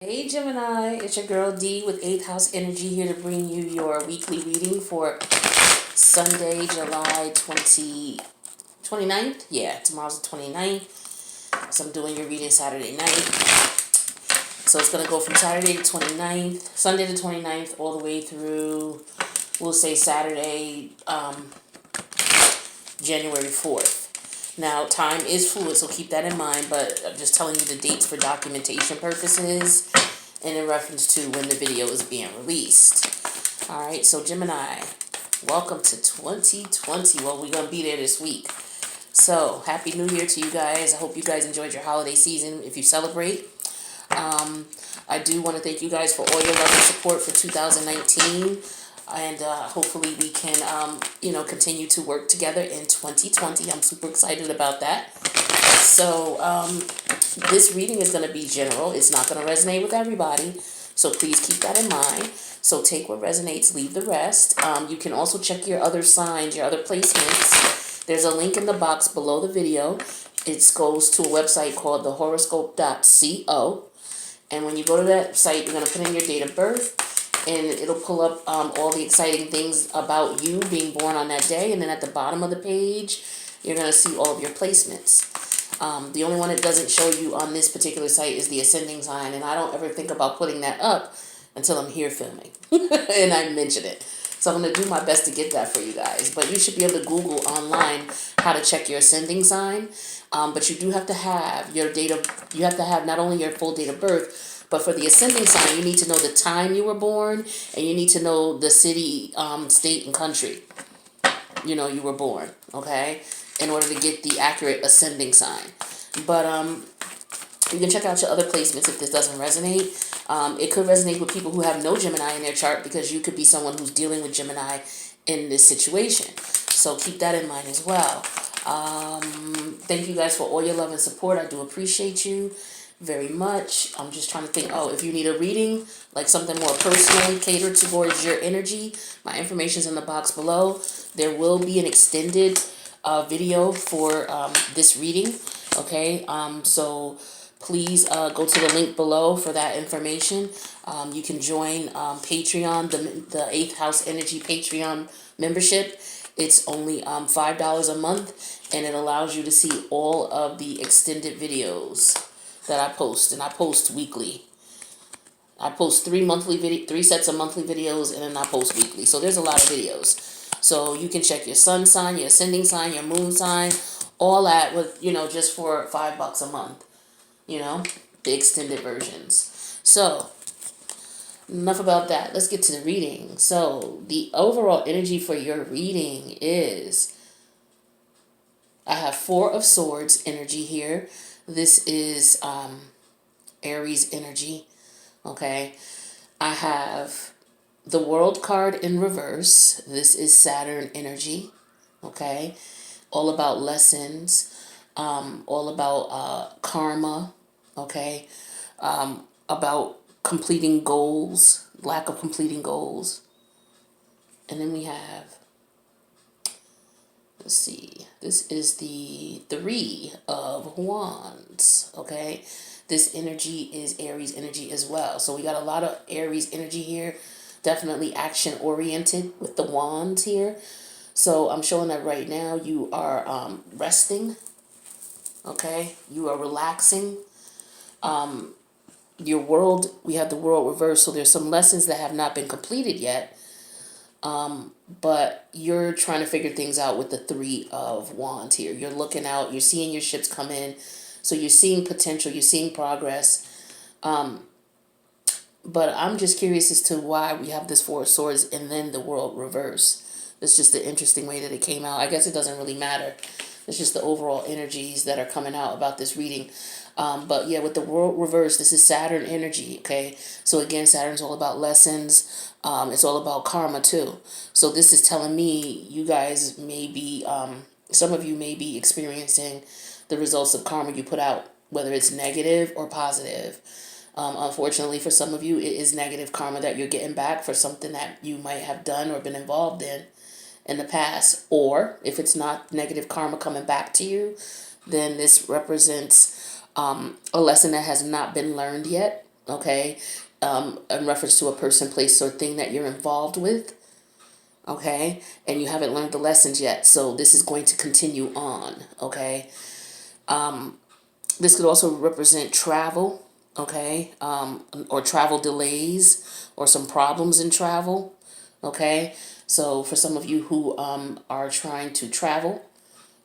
Hey Gemini, it's your girl D with 8th House Energy here to bring you your weekly reading for Sunday, July 29th. Yeah, tomorrow's the 29th. So I'm doing your reading Saturday night. So it's going to go from Saturday the 29th, Sunday the 29th, all the way through, we'll say Saturday, January 4th. Now, time is fluid, so keep that in mind, but I'm just telling you the dates for documentation purposes and in reference to when the video is being released. Alright, so Gemini, welcome to 2020. Well, we're going to be there this week. So, Happy New Year to you guys. I hope you guys enjoyed your holiday season if you celebrate. I do want to thank you guys for all your love and support for 2019. And hopefully we can, continue to work together in 2020. I'm super excited about that. So this reading is going to be general. It's not going to resonate with everybody. So please keep that in mind. So take what resonates, leave the rest. You can also check your other signs, your other placements. There's a link in the box below the video. It goes to a website called thehoroscope.co. And when you go to that site, you're going to put in your date of birth. And it'll pull up all the exciting things about you being born on that day. And then at the bottom of the page, you're going to see all of your placements. The only one it doesn't show you on this particular site is the ascending sign. And I don't ever think about putting that up until I'm here filming. And I mention it. So I'm going to do my best to get that for you guys. But you should be able to Google online how to check your ascending sign. But you do have to have your you have to have not only your full date of birth, but for the ascending sign, you need to know the time you were born, and you need to know the city, state, and country, you were born, okay, in order to get the accurate ascending sign. But you can check out your other placements if this doesn't resonate. It could resonate with people who have no Gemini in their chart because you could be someone who's dealing with Gemini in this situation. So keep that in mind as well. Thank you guys for all your love and support. I do appreciate you very much. I'm just trying to think, if you need a reading, like something more personal, catered towards your energy, my information is in the box below. There will be an extended video for this reading, okay? So please go to the link below for that information. You can join Patreon, the 8th House Energy Patreon membership. It's only $5 a month, and it allows you to see all of the extended videos that I post, and I post weekly. I post three sets of monthly videos, and then I post weekly. So there's a lot of videos. So you can check your sun sign, your ascending sign, your moon sign, all that with just for $5 a month. The extended versions. So enough about that. Let's get to the reading. So the overall energy for your reading is, I have 4 of Swords energy here. This is Aries energy, okay? I have the World card in reverse. This is Saturn energy, okay? All about lessons, all about karma, okay? About completing goals, lack of completing goals. And then we have, let's see, this is the 3 of Wands, okay? This energy is Aries energy as well. So we got a lot of Aries energy here, definitely action-oriented with the Wands here. So I'm showing that right now you are resting, okay? You are relaxing. Your world, we have the world reversed, so there's some lessons that have not been completed yet. But you're trying to figure things out with the 3 of Wands here. You're looking out, you're seeing your ships come in. So you're seeing potential, you're seeing progress. But I'm just curious as to why we have this 4 of Swords and then the world reverse. It's just an interesting way that it came out. I guess it doesn't really matter. It's just the overall energies that are coming out about this reading. But yeah, with the world reverse, this is Saturn energy, okay? So again, Saturn's all about lessons. It's all about karma too. So this is telling me you guys may be, some of you may be experiencing the results of karma you put out, whether it's negative or positive. Unfortunately, for some of you, it is negative karma that you're getting back for something that you might have done or been involved in the past. Or if it's not negative karma coming back to you, then this represents a lesson that has not been learned yet. okay, in reference to a person, place, or thing that you're involved with, okay, and you haven't learned the lessons yet. So this is going to continue on, okay. This could also represent travel, okay, or travel delays or some problems in travel, okay. So for some of you who are trying to travel,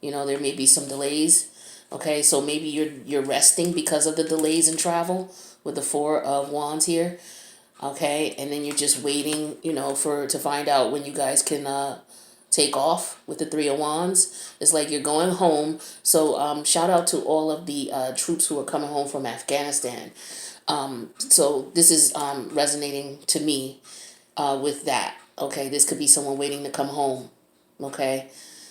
there may be some delays. Okay, so maybe you're resting because of the delays in travel with the Four of Wands here. Okay, and then you're just waiting, for to find out when you guys can take off with the Three of Wands. It's like you're going home. So shout out to all of the troops who are coming home from Afghanistan. So this is resonating to me with that. Okay, this could be someone waiting to come home. Okay,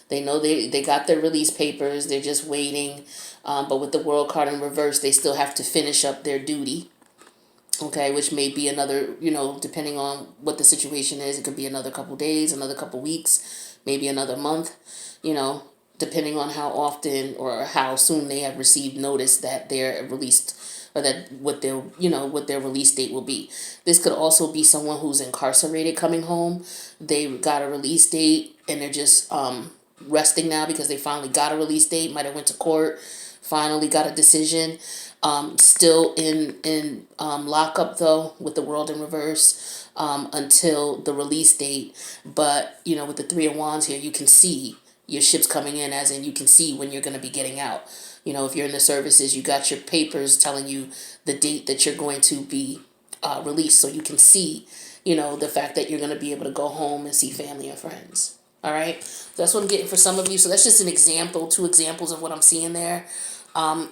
they know they got their release papers. They're just waiting. But with the World card in reverse, they still have to finish up their duty. Okay, which may be another, depending on what the situation is, it could be another couple days, another couple weeks, maybe another month, depending on how often or how soon they have received notice that they're released, or that what their release date will be. This could also be someone who's incarcerated coming home. They got a release date and they're just resting now because they finally got a release date. Might have went to court, finally got a decision. Still in lockup though, with the World in reverse, until the release date. But with the Three of Wands here, you can see your ships coming in, as in you can see when you're going to be getting out. If you're in the services, you got your papers telling you the date that you're going to be released, so you can see the fact that you're going to be able to go home and see family and friends. All right, so that's what I'm getting for some of you. So that's just an example, 2 examples of what I'm seeing there. I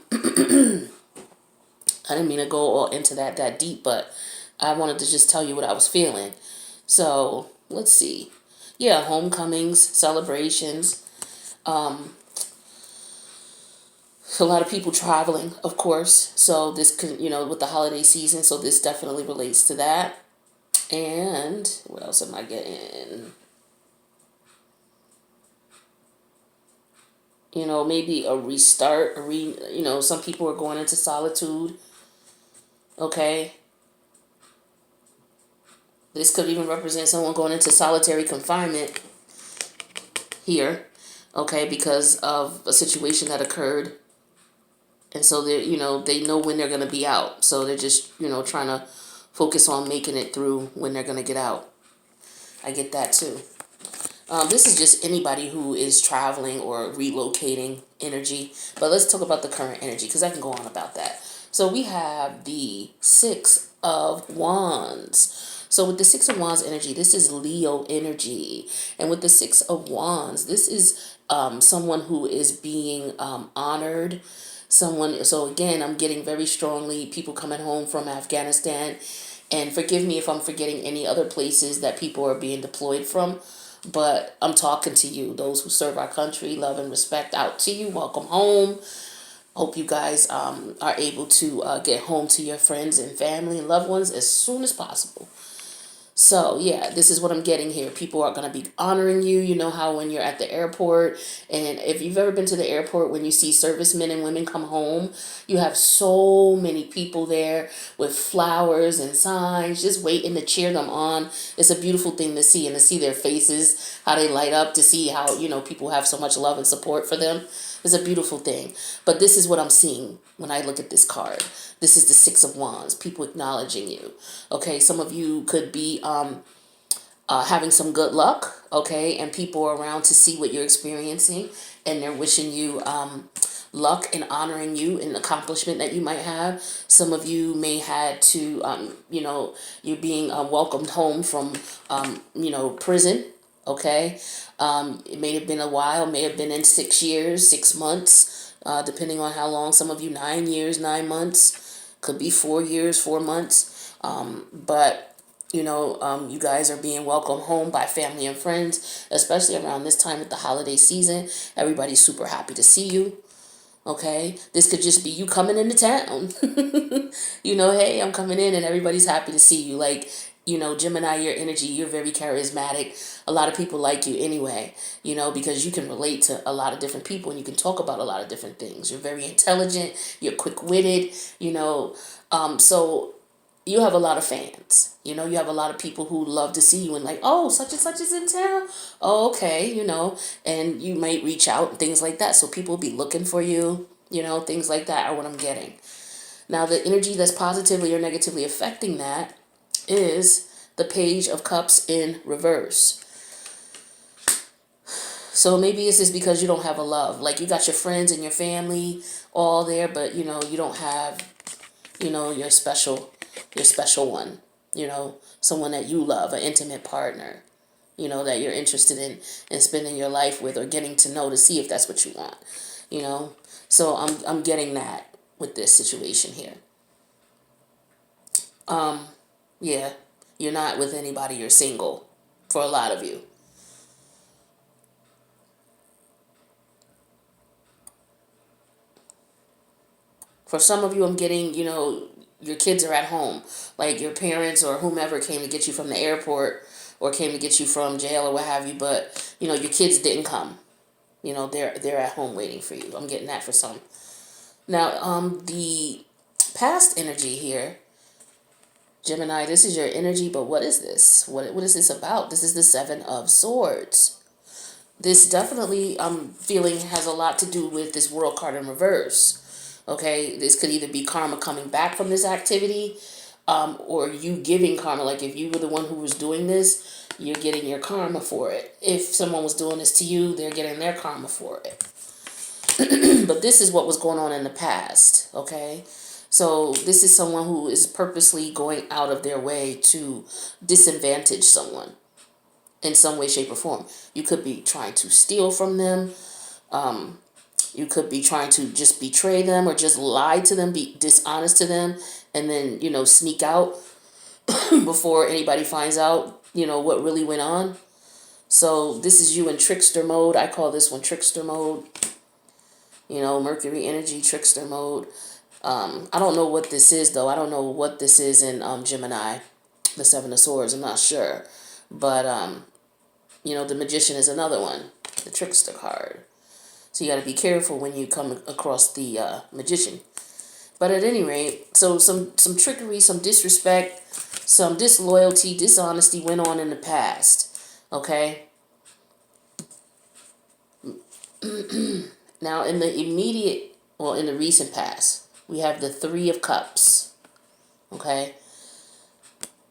didn't mean to go all into that deep, but I wanted to just tell you what I was feeling. So let's see. Yeah, homecomings, celebrations. A lot of people traveling, of course. So this could, with the holiday season. So this definitely relates to that. And what else am I getting? Maybe a restart. Some people are going into solitude. Okay. This could even represent someone going into solitary confinement here, okay, because of a situation that occurred. And so they know when they're going to be out. So they're just, trying to focus on making it through when they're going to get out. I get that too. This is just anybody who is traveling or relocating energy. But let's talk about the current energy, because I can go on about that. So we have the Six of Wands. So with the Six of Wands energy, this is Leo energy. And with the Six of Wands, this is someone who is being honored. So again, I'm getting very strongly people coming home from Afghanistan. And forgive me if I'm forgetting any other places that people are being deployed from. But I'm talking to you, those who serve our country. Love and respect out to you. Welcome home. Hope you guys are able to get home to your friends and family and loved ones as soon as possible. So, yeah, this is what I'm getting here. People are going to be honoring you. You know how when you're at the airport, and if you've ever been to the airport, when you see servicemen and women come home, you have so many people there with flowers and signs just waiting to cheer them on. It's a beautiful thing to see, and to see their faces, how they light up, to see how, people have so much love and support for them. It's a beautiful thing. But this is what I'm seeing when I look at this card. This is the Six of Wands, people acknowledging you. Okay, some of you could be having some good luck, okay, and people are around to see what you're experiencing, and they're wishing you luck and honoring you and accomplishment that you might have. Some of you may had to, you're being welcomed home from, prison. Okay, it may have been a while, may have been in 6 years, 6 months, depending on how long. Some of you 9 years, 9 months, could be 4 years, 4 months. But you guys are being welcomed home by family and friends, especially around this time with the holiday season. Everybody's super happy to see you. Okay, this could just be you coming into town. Hey, I'm coming in, and everybody's happy to see you. Like, Gemini, your energy, you're very charismatic. A lot of people like you anyway, because you can relate to a lot of different people and you can talk about a lot of different things. You're very intelligent. You're quick-witted, so you have a lot of fans. You know, you have a lot of people who love to see you and like, oh, such and such is in town. Oh, okay, you know, and you might reach out and things like that. So people will be looking for you, you know, things like that are what I'm getting. Now, the energy that's positively or negatively affecting that is the Page of Cups in reverse. So maybe it's just because you don't have a love. Like, you got your friends and your family all there, but, you know, you don't have, you know, your special one, you know, someone that you love, an intimate partner, you know, that you're interested in spending your life with or getting to know to see if that's what you want, you know. So I'm getting that with this situation here. Yeah, you're not with anybody, you're single for a lot of you. For some of you, I'm getting, you know, your kids are at home. Like your parents or whomever came to get you from the airport or came to get you from jail or what have you, but, you know, your kids didn't come. You know, they're at home waiting for you. I'm getting that for some. Now, the past energy here, Gemini, this is your energy, but what is this? What is this about? This is the Seven of Swords. This definitely, I'm feeling, has a lot to do with this World card in reverse. Okay, this could either be karma coming back from this activity, or you giving karma. Like if you were the one who was doing this, you're getting your karma for it. If someone was doing this to you, they're getting their karma for it. But this is what was going on in the past, okay? So this is someone who is purposely going out of their way to disadvantage someone in some way, shape, or form. You could be trying to steal from them. You could be trying to just betray them or just lie to them, be dishonest to them, and then, you know, sneak out before anybody finds out, you know, what really went on. So this is you in trickster mode. I call this one trickster mode. You know, Mercury energy, trickster mode. I don't know what this is, though. I don't know what this is in Gemini, the Seven of Swords. I'm not sure. But, you know, the Magician is another one, the trickster card. So you got to be careful when you come across the Magician. But at any rate, so some trickery, some disrespect, some disloyalty, dishonesty went on in the past. Okay? Now, in the immediate, well, in the recent past, we have the Three of Cups. Okay?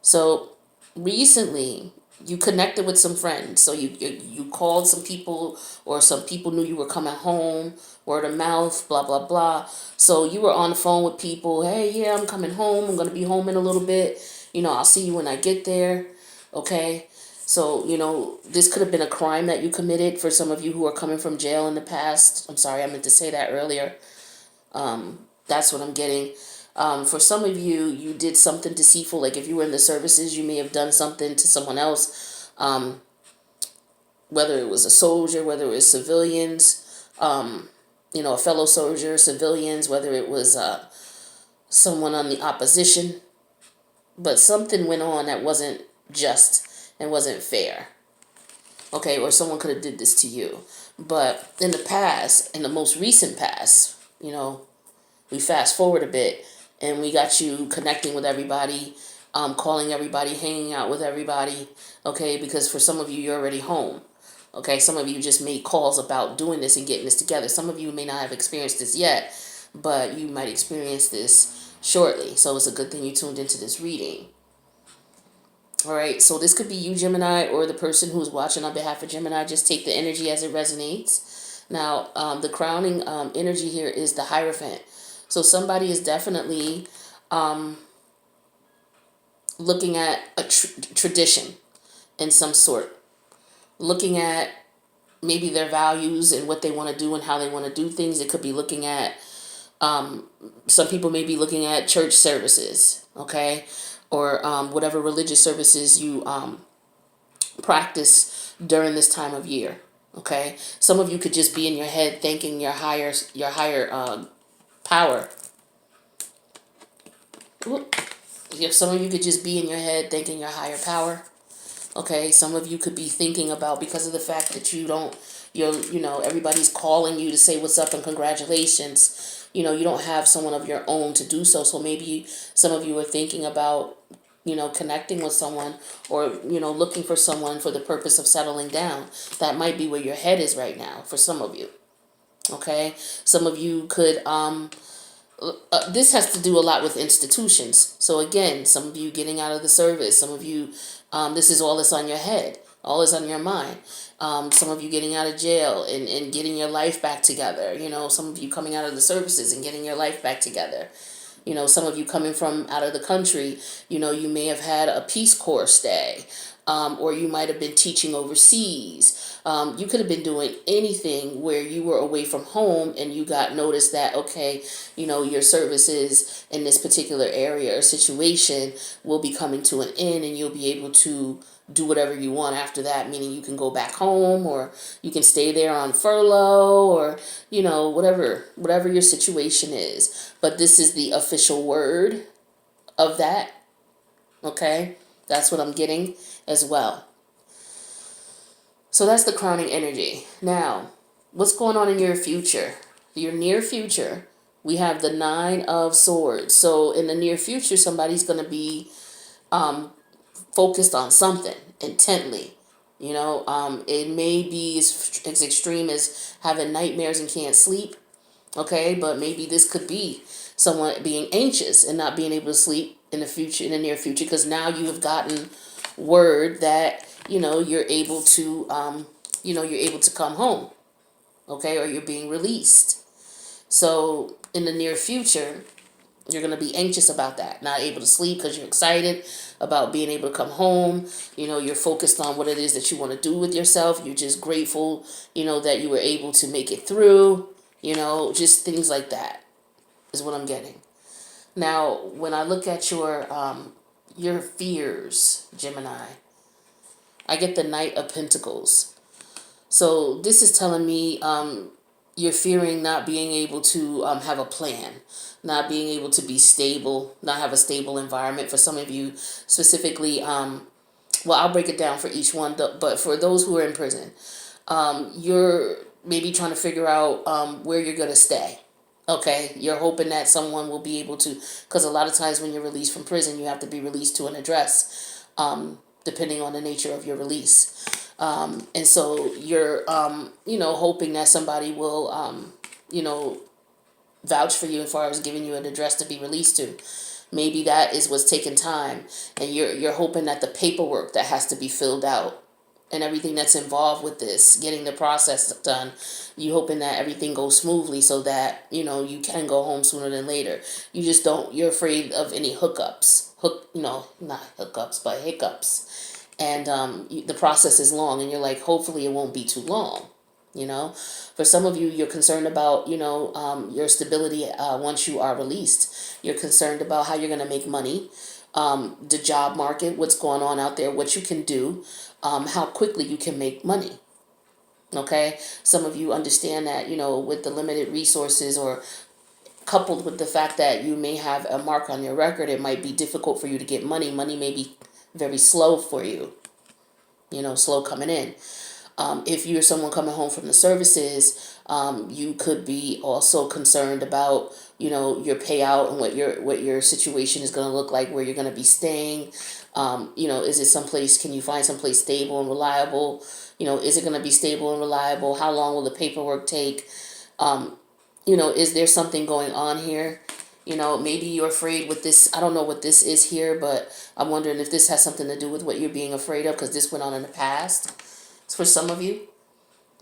So, recently, you connected with some friends. So, you called some people, or some people knew you were coming home, word of mouth, blah, blah, blah. So, you were on the phone with people. Hey, yeah, I'm coming home. I'm going to be home in a little bit. You know, I'll see you when I get there. Okay? So, you know, this could have been a crime that you committed for some of you who are coming from jail in the past. I'm sorry, I meant to say that earlier. That's what I'm getting. For some of you, you did something deceitful. Like if you were in the services, you may have done something to someone else, whether it was a soldier, whether it was civilians, you know, a fellow soldier, civilians, whether it was someone on the opposition. But something went on that wasn't just and wasn't fair. Okay, or someone could have did this to you. But in the past, in the most recent past, you know, we fast forward a bit and we got you connecting with everybody, calling everybody, hanging out with everybody, okay, because for some of you, you're already home. Okay, some of you just made calls about doing this and getting this together. Some of you may not have experienced this yet, but you might experience this shortly. So it's a good thing you tuned into this reading. All right, so this could be you, Gemini, or the person who's watching on behalf of Gemini. Just take the energy as it resonates. Now, the crowning energy here is the Hierophant. So somebody is definitely looking at a tradition in some sort. Looking at maybe their values and what they want to do and how they want to do things. It could be looking at, some people may be looking at church services, okay? Or whatever religious services you practice during this time of year. Okay, some of you could just be in your head thanking your higher power. Some of you could just be in your head thanking your higher power. Okay, some of you could be thinking about, because of the fact that you know, everybody's calling you to say what's up and congratulations. you don't have someone of your own to do so. So maybe some of you are thinking about, connecting with someone, or, looking for someone for the purpose of settling down. That might be where your head is right now for some of you. Okay. Some of you could, this has to do a lot with institutions. So again, some of you getting out of the service, some of you, this is all that's on your head, all is on your mind. Some of you getting out of jail and getting your life back together. Some of you coming out of the services and getting your life back together. Some of you coming from out of the country, you may have had a Peace Corps stay, or you might have been teaching overseas. You could have been doing anything where you were away from home and you got noticed that, okay, your services in this particular area or situation will be coming to an end, and you'll be able to do whatever you want after that, meaning you can go back home, or you can stay there on furlough, or whatever your situation is. But this is the official word of that. Okay, that's what I'm getting as well. So that's the crowning energy. Now, what's going on in your future? Your near future, we have the 9 of Swords. So in the near future, somebody's going to be focused on something intently. It may be as extreme as having nightmares and can't sleep. Okay, but maybe this could be someone being anxious and not being able to sleep in the near future, because now you have gotten word that you're able to you're able to come home. Okay, or you're being released. So in the near future, you're going to be anxious about that, not able to sleep because you're excited about being able to come home. You're focused on what it is that you want to do with yourself. You're just grateful, that you were able to make it through, just things like that is what I'm getting. Now, when I look at your fears, Gemini, I get the Knight of Pentacles. So this is telling me you're fearing not being able to have a plan, not being able to be stable, not have a stable environment. For some of you specifically, well, I'll break it down for each one, but for those who are in prison, you're maybe trying to figure out where you're going to stay. Okay, you're hoping that someone will be able to, because a lot of times when you're released from prison, you have to be released to an address, depending on the nature of your release. And so you're, hoping that somebody will, vouch for you as far as giving you an address to be released to. Maybe that is what's taking time, and you're hoping that the paperwork that has to be filled out and everything that's involved with this, getting the process done, you hoping that everything goes smoothly so that, you can go home sooner than later. You just don't, you're afraid of any hiccups. Not hookups, but hiccups. And the process is long, and you're like, hopefully it won't be too long. For some of you, you're concerned about, your stability once you are released. You're concerned about how you're going to make money, the job market, what's going on out there, what you can do, how quickly you can make money. Okay, some of you understand that, with the limited resources, or coupled with the fact that you may have a mark on your record, it might be difficult for you to get money. Money may be very slow for you, slow coming in. If you're someone coming home from the services, you could be also concerned about, your payout and what your situation is going to look like, where you're going to be staying. Is it someplace, can you find someplace stable and reliable? Is it going to be stable and reliable? How long will the paperwork take? Is there something going on here? Maybe you're afraid with this. I don't know what this is here, but I'm wondering if this has something to do with what you're being afraid of, because this went on in the past. It's for some of you.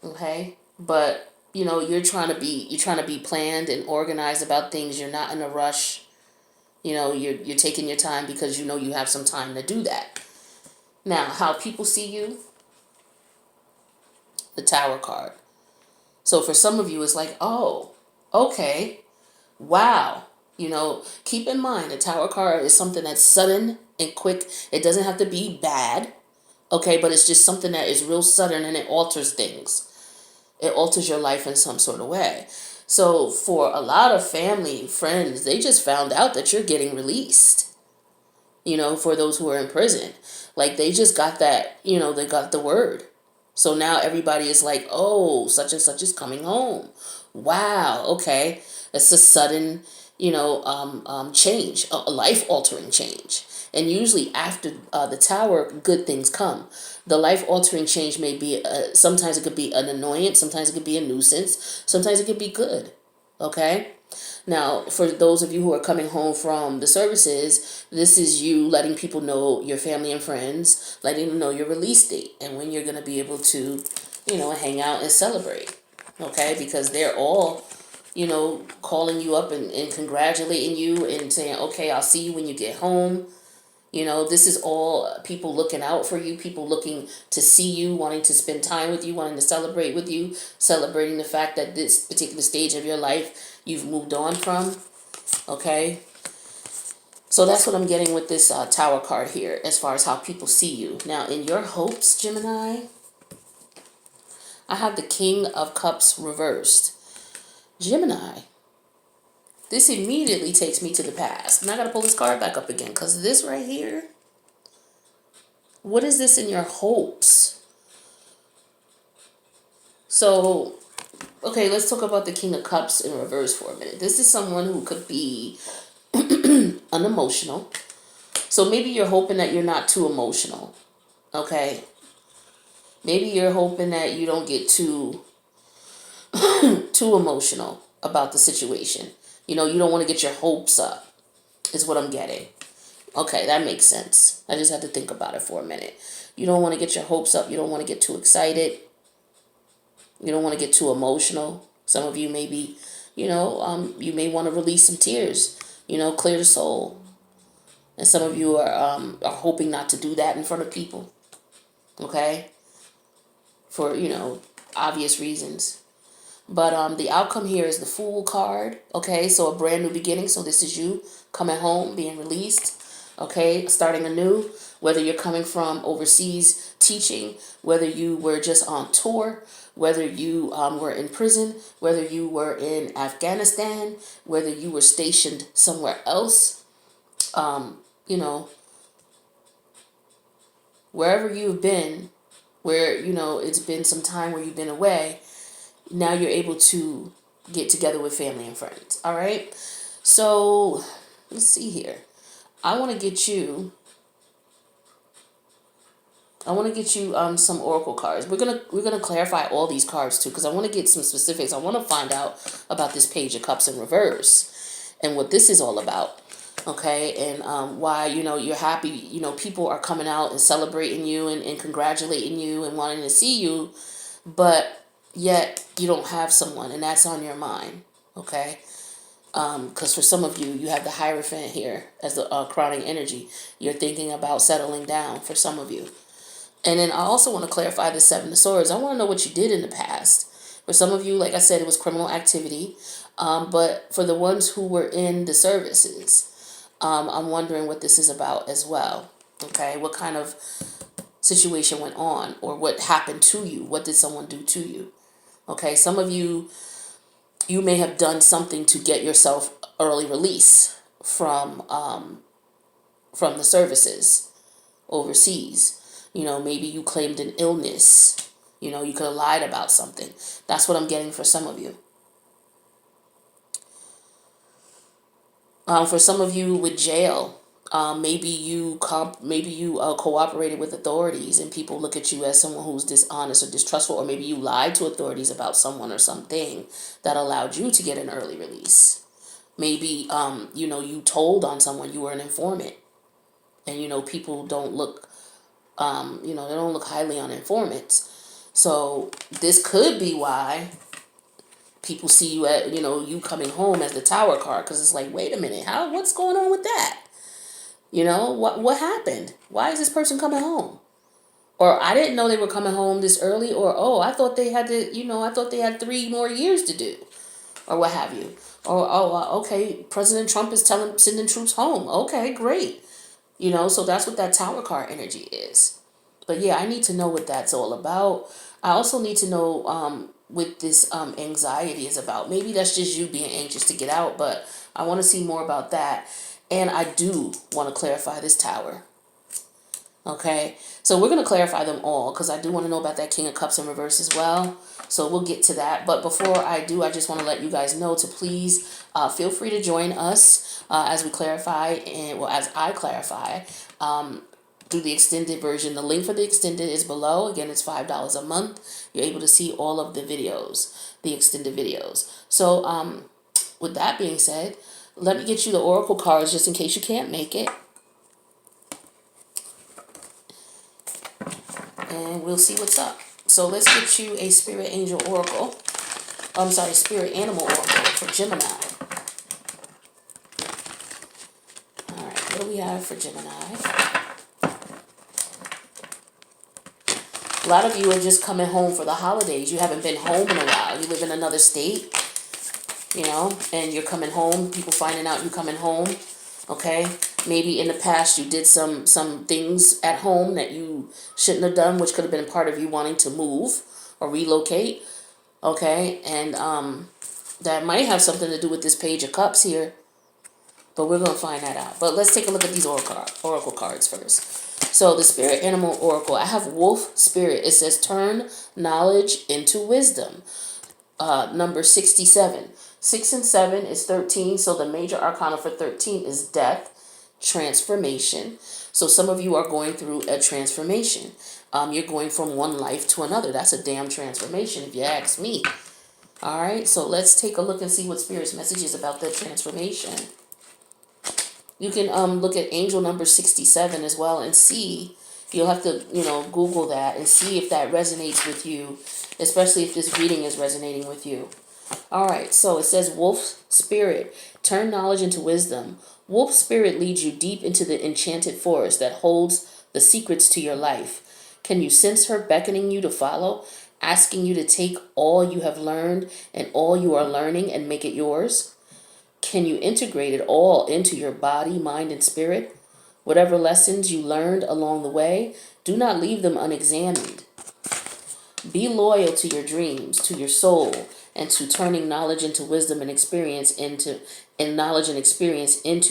Okay. But, you're trying to be planned and organized about things. You're not in a rush. You're taking your time because you have some time to do that. Now, how people see you, the Tower card. So for some of you, it's like, oh, okay, wow. Keep in mind, the Tower card is something that's sudden and quick. It doesn't have to be bad, okay, but it's just something that is real sudden, and it alters things. It alters your life in some sort of way. So for a lot of family, friends, they just found out that you're getting released. For those who are in prison, like they just got that, they got the word. So now everybody is like, oh, such and such is coming home. Wow, okay. It's a sudden, change, a life-altering change. And usually after the tower, good things come. The life-altering change may be, sometimes it could be an annoyance, sometimes it could be a nuisance, sometimes it could be good, okay? Now, for those of you who are coming home from the services, this is you letting people know, your family and friends, letting them know your release date and when you're going to be able to, hang out and celebrate. Okay? Because they're all, calling you up and congratulating you and saying, okay, I'll see you when you get home. This is all people looking out for you, people looking to see you, wanting to spend time with you, wanting to celebrate with you, celebrating the fact that this particular stage of your life you've moved on from. Okay? So that's what I'm getting with this Tower card here as far as how people see you. Now, in your hopes, Gemini, I have the King of Cups reversed. Gemini, this immediately takes me to the past. And I got to pull this card back up again because this right here, what is this in your hopes? So, okay, let's talk about the King of Cups in reverse for a minute. This is someone who could be unemotional. So maybe you're hoping that you're not too emotional, okay? Maybe you're hoping that you don't get too emotional about the situation. You don't want to get your hopes up, is what I'm getting. Okay, that makes sense. I just had to think about it for a minute. You don't want to get your hopes up. You don't want to get too excited. You don't want to get too emotional. Some of you maybe, you may want to release some tears, clear the soul. And some of you are hoping not to do that in front of people. Okay? For, obvious reasons. But the outcome here is the Fool card. Okay, so a brand new beginning. So this is you coming home, being released. Okay, starting anew. Whether you're coming from overseas teaching, whether you were just on tour, whether you were in prison, whether you were in Afghanistan, whether you were stationed somewhere else, wherever you've been, where, it's been some time where you've been away, now you're able to get together with family and friends. All right. So let's see here. I want to get you some oracle cards. We're gonna clarify all these cards too, because I want to get some specifics. I want to find out about this Page of Cups in reverse and what this is all about. Okay, and why you're happy. People are coming out and celebrating you and congratulating you and wanting to see you, but yet you don't have someone, and that's on your mind. Okay. Because for some of you, you have the Hierophant here as the crowning energy. You're thinking about settling down for some of you. And then I also want to clarify the Seven of Swords. I want to know what you did in the past. For some of you, like I said, it was criminal activity. But for the ones who were in the services, I'm wondering what this is about as well. Okay, what kind of situation went on, or what happened to you? What did someone do to you? Okay, some of you may have done something to get yourself early release from the services overseas. Maybe you claimed an illness. You could have lied about something. That's what I'm getting for some of you. For some of you with jail, maybe you cooperated with authorities and people look at you as someone who's dishonest or distrustful, or maybe you lied to authorities about someone or something that allowed you to get an early release. Maybe you told on someone, you were an informant, and people don't look they don't look highly on informants. So this could be why people see you at you coming home as the Tower card, because it's like, wait a minute, what's going on with that? What happened? Why is this person coming home? Or I didn't know they were coming home this early. Or I thought they had I thought they had 3 more years to do, or what have you. Or okay, President Trump is sending troops home. Okay, great. So that's what that Tower card energy is. But yeah, I need to know what that's all about. I also need to know what this anxiety is about. Maybe that's just you being anxious to get out, but I want to see more about that. And I do want to clarify this Tower. Okay, so we're going to clarify them all because I do want to know about that King of Cups in reverse as well. So we'll get to that. But before I do, I just want to let you guys know to please feel free to join us as we clarify, and well, as I clarify through the extended version. The link for the extended is below. Again, it's $5 a month. You're able to see all of the videos, the extended videos. So with that being said, let me get you the oracle cards just in case you can't make it. And we'll see what's up. So let's get you a spirit angel oracle. I'm sorry, spirit animal oracle for Gemini. All right, what do we have for Gemini? A lot of you are just coming home for the holidays. You haven't been home in a while. You live in another state, you know, and you're coming home. People finding out you're coming home. Okay, maybe in the past you did some things at home that you shouldn't have done, which could have been part of you wanting to move or relocate. Okay, and that might have something to do with this Page of Cups here, but we're gonna find that out. But let's take a look at these oracle cards first. So the spirit animal oracle, I have wolf spirit. It says turn knowledge into wisdom. Number 67. 6 and 7 is 13, so the major arcana for 13 is death, transformation. So some of you are going through a transformation. You're going from one life to another. That's a damn transformation if you ask me. All right, so let's take a look and see what Spirit's message is about that transformation. You can look at angel number 67 as well and see. You'll have to, Google that and see if that resonates with you, especially if this reading is resonating with you. All right, so it says wolf spirit, turn knowledge into wisdom. Wolf spirit leads you deep into the enchanted forest that holds the secrets to your life. Can you sense her beckoning you to follow, asking you to take all you have learned and all you are learning and make it yours? Can you integrate it all into your body, mind, and spirit? Whatever lessons you learned along the way, do not leave them unexamined. Be loyal to your dreams, to your soul, and to turning knowledge into wisdom and experience into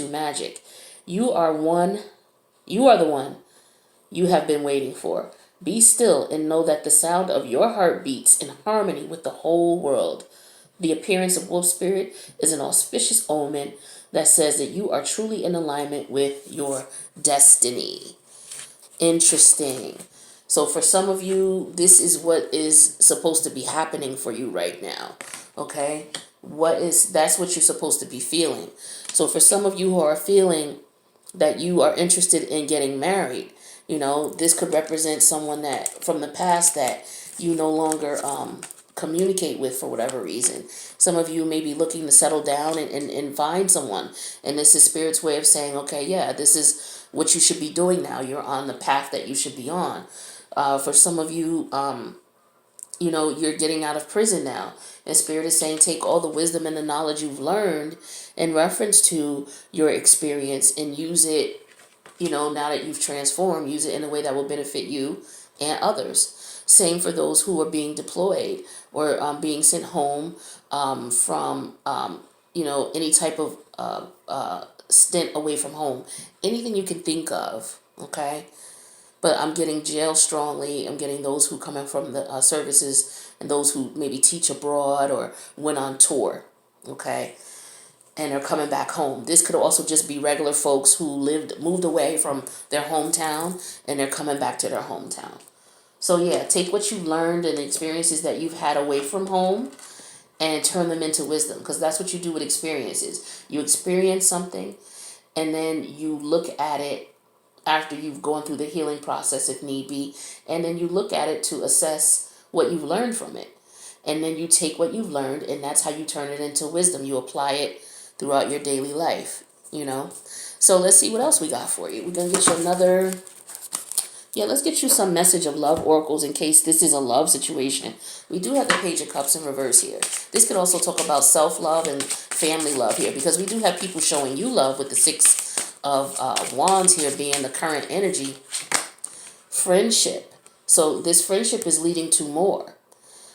magic. You are the one you have been waiting for. Be still and know that the sound of your heart beats in harmony with the whole world. The appearance of wolf spirit is an auspicious omen that says that you are truly in alignment with your destiny. Interesting. So for some of you, this is what is supposed to be happening for you right now. Okay? That's what you're supposed to be feeling. So for some of you who are feeling that you are interested in getting married, this could represent someone that from the past that you no longer communicate with for whatever reason. Some of you may be looking to settle down and find someone. And this is Spirit's way of saying, okay, yeah, this is what you should be doing now. You're on the path that you should be on. For some of you, you're getting out of prison now. And Spirit is saying take all the wisdom and the knowledge you've learned in reference to your experience and use it, now that you've transformed, use it in a way that will benefit you and others. Same for those who are being deployed or being sent home from, any type of stint away from home. Anything you can think of, okay? But I'm getting jail strongly. I'm getting those who come in from the services and those who maybe teach abroad or went on tour, okay? And are coming back home. This could also just be regular folks who moved away from their hometown and they're coming back to their hometown. So yeah, take what you learned and the experiences that you've had away from home and turn them into wisdom, because that's what you do with experiences. You experience something and then you look at it after you've gone through the healing process if need be, and then you look at it to assess what you've learned from it. And then you take what you've learned and that's how you turn it into wisdom. You apply it throughout your daily life, So let's see what else we got for you. We're going to get you let's get you some message of love oracles in case this is a love situation. We do have the Page of Cups in reverse here. This could also talk about self-love and family love here, because we do have people showing you love with the Six of Wands here being the current energy. Friendship. So this friendship is leading to more.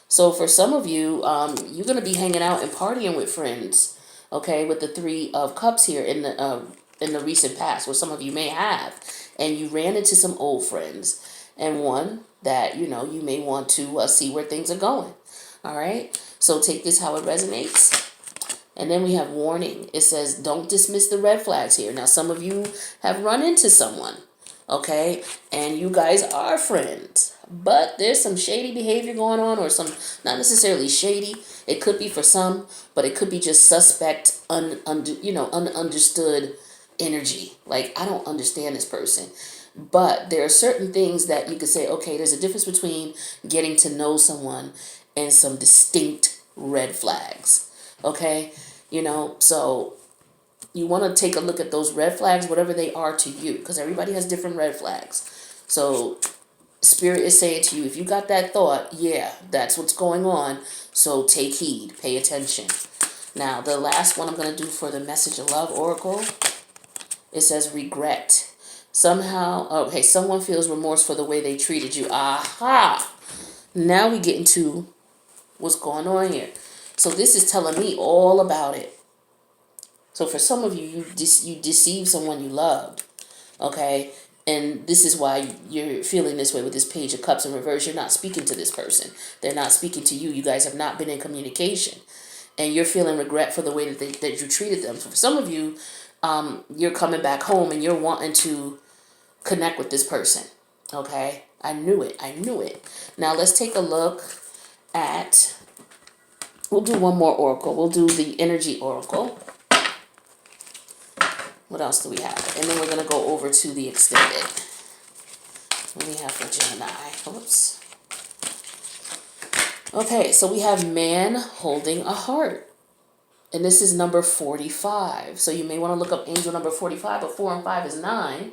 So for some of you, you're going to be hanging out and partying with friends, okay, with the Three of Cups here in the recent past, or some of you may have. and you ran into some old friends, and one that, you know, you may want to see where things are going. All right, so take this how it resonates. And then we have warning. It says, don't dismiss the red flags here. Now, some of you have run into someone, okay, and you guys are friends, but there's some shady behavior going on, or some, not necessarily shady. It could be for some, but it could be just suspect, ununderstood energy. Like, I don't understand this person. But there are certain things that you could say, okay, there's a difference between getting to know someone and some distinct red flags. Okay? You know, so you want to take a look at those red flags, whatever they are to you, because everybody has different red flags. So Spirit is saying to you, if you got that thought, yeah, that's what's going on. So take heed, pay attention. Now, the last one I'm going to do for the Message of Love Oracle, it says regret. Somehow, okay, someone feels remorse for the way they treated you. Aha! Now we get into what's going on here. So this is telling me all about it. So for some of you, you deceived someone you loved, okay? And this is why you're feeling this way with this Page of Cups in reverse. You're not speaking to this person. They're not speaking to you. You guys have not been in communication. And you're feeling regret for the way that you treated them. So for some of you, you're coming back home and you're wanting to connect with this person, okay? I knew it. Now let's take a look at, we'll do one more oracle. We'll do the energy oracle. What else do we have? And then we're going to go over to the extended. What do we have for Gemini? Oops. Okay, so we have man holding a heart. And this is number 45. So you may want to look up angel number 45, but 4 and 5 is 9.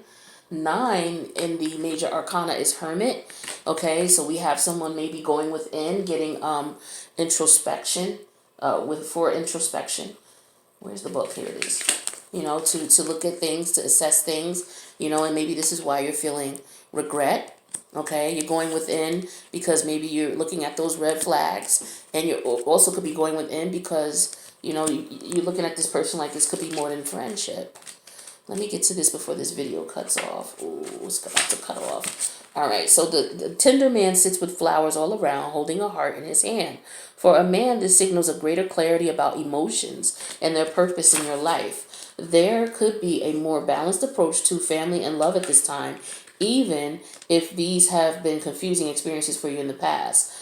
9 in the major arcana is hermit. Okay, so we have someone maybe going within, getting introspection, for introspection. Where's the book? Here it is. You know, to look at things, to assess things, you know, and maybe this is why you're feeling regret. Okay, you're going within because maybe you're looking at those red flags, and you also could be going within because, you know, you're looking at this person like this could be more than friendship. Let me get to this before this video cuts off. Ooh, it's about to cut off. All right, so the tender man sits with flowers all around, holding a heart in his hand. For a man, this signals a greater clarity about emotions and their purpose in your life. There could be a more balanced approach to family and love at this time, even if these have been confusing experiences for you in the past.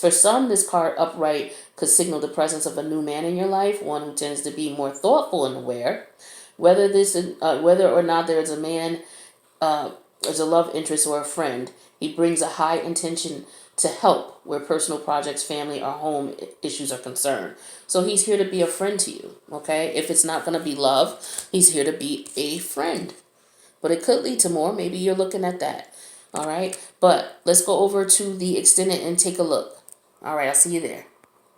For some, this card upright could signal the presence of a new man in your life, one who tends to be more thoughtful and aware. Whether or not there is a man, as a love interest or a friend, he brings a high intention to help where personal projects, family, or home issues are concerned. So he's here to be a friend to you, okay? If it's not going to be love, he's here to be a friend. But it could lead to more. Maybe you're looking at that, all right? But let's go over to the extended and take a look. All right, I'll see you there.